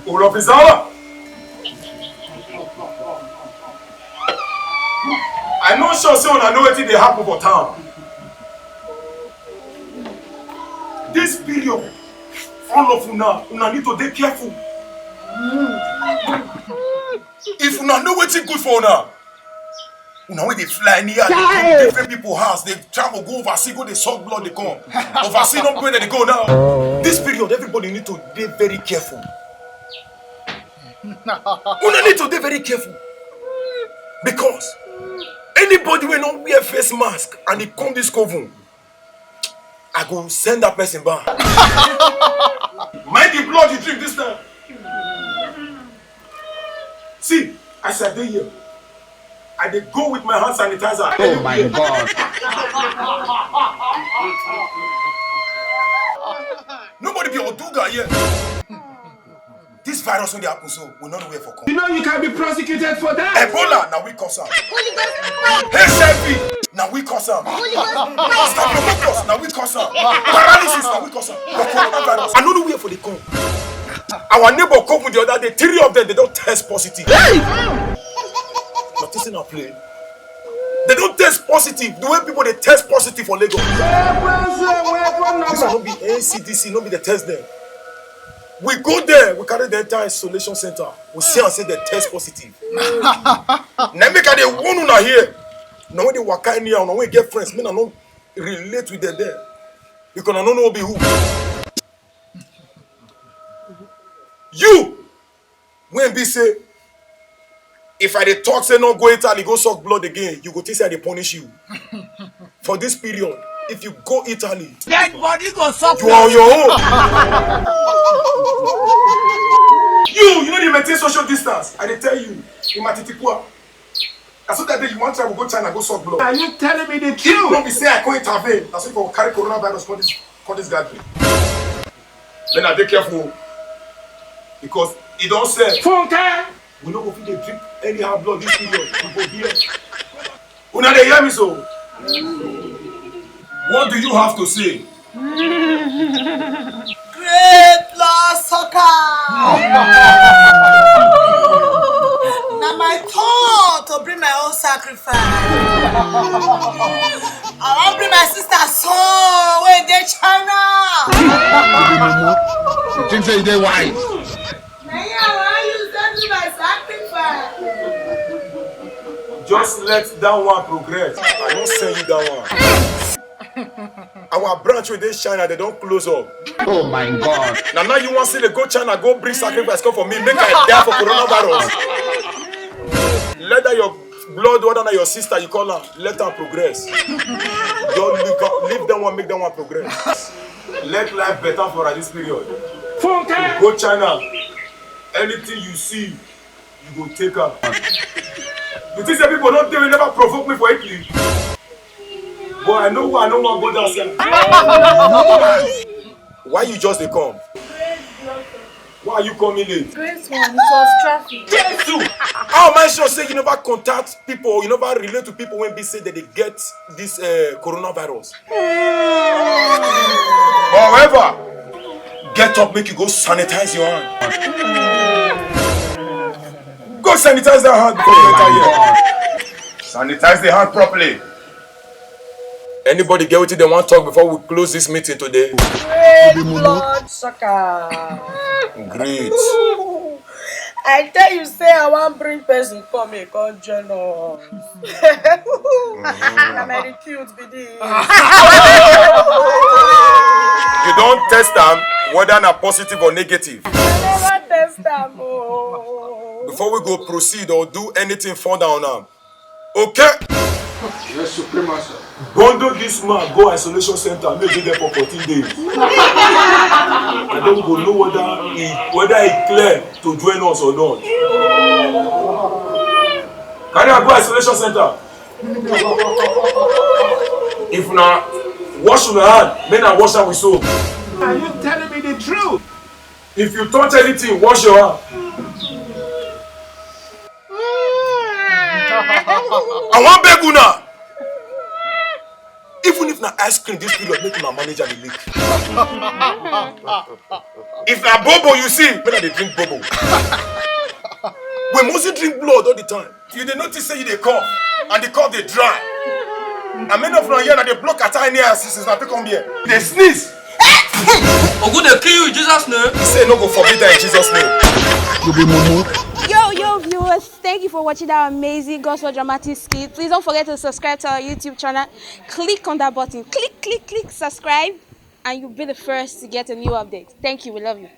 All officer. I know sure say una know wetin dey happen for town. This period, all of una need to dey careful. If una know wetin good for una wey dey fly near different people house, dey travel go overseas, go dey suck blood, dey come. Overseas no where they go now. This period, everybody need to dey very careful. Una need to dey very careful because anybody wey no wear face mask and he come this coven, I go send that person back. Mind the blood you drink this time. See, as I dey here, I dey go with my hand sanitizer. Oh my God. Nobody be Oduga here. This virus when they happen, so we not know where for come. You know you can be prosecuted for that. Ebola, now we cause am. HIV, now we cause am. Staphylococcus, now we cause am. Paralysis, now we cause am. Coronavirus, I don't know where for the come. Our neighbor come with the other day, 3 of them, they don't test positive. Not in our play. They don't test positive. The way people they test positive for Lagos. This will not be NCDC, not be the test there. We go there, we carry the entire isolation center. We see and say they test positive. Now make they one una here. Now when they walk in here, now when we get friends, me I don't relate with them there. Because I don't know be who. You when be say if I dey talk say no go Italy go suck blood again, you go think say I dey punish you. For this period, if you go Italy, Dead body go suck. you are on your own. You know they maintain social distance. I dey tell you, in Matitikua. That's what that day you want to go China go suck blood. Are you telling me the If truth? not be say I can't intervene, that's why for carry coronavirus for this gathering. Then I be careful because it don't say. Funke. We no go fit dey drink anyhow blood this period. We go here. Una dey hear me so? What do you have to say? Great Lord Soccer! Now my turn to bring my own sacrifice. I want to bring my sister's son when they China. You think say they wise? Now I use them to my sacrifice. Just let that one progress. I won't send you that one. Our branch with this China, they don't close up. Oh my God. Now you want to see the go China, go bring sacrifice, come for me, make I die for coronavirus. Let that your blood other than your sister, you call her, let her progress. Don't leave that one, make that one progress. Let life better for her this period. Funke. Go China. Anything you see, you go take her. You think that people don't do it, never provoke me for Italy. But I know one go downstairs. Why you just dey come? Why are you coming late? Great one, it was traffic. Jesus! How am I sure say you never contact people, you never relate to people when they say that they get this coronavirus? However, get up, make you go sanitize your hand. Go sanitize that hand before you enter here. Sanitize the hand properly. Anybody get what they want to talk before we close this meeting today? Great Lord Soccer. Great. I tell you, say I want bring person come here, come join us. I'm very cute, be this. You don't test them whether na positive or negative. I never test them. Oh. Before we go proceed or do anything further on them. Okay? Yes, supremacy. Bundle this man, go isolation center, make it there for 14 days. I don't go know whether he clear to join us or not. Can I go isolation center? If na wash your hand, may na wash am with soap. Are you telling me the truth? If you touch anything, wash your hand. I want beg una. Even if na na ice cream this period make una manager dey lick. If na bobo you see, make I dey drink bobo. We mustn't drink blood all the time. You dey notice say you dey cough and the cough dey dry. And many of una here na dey block at any since na take come here. Dey sneeze. Ogun dey kill you in Jesus' name. He say no go forbid that in Jesus' name. You be mumu. Yo viewers, thank you for watching that amazing gospel dramatic skit. Please don't forget to subscribe to our YouTube channel. Click on that button. Click subscribe, and you'll be the first to get a new update. Thank you. We love you.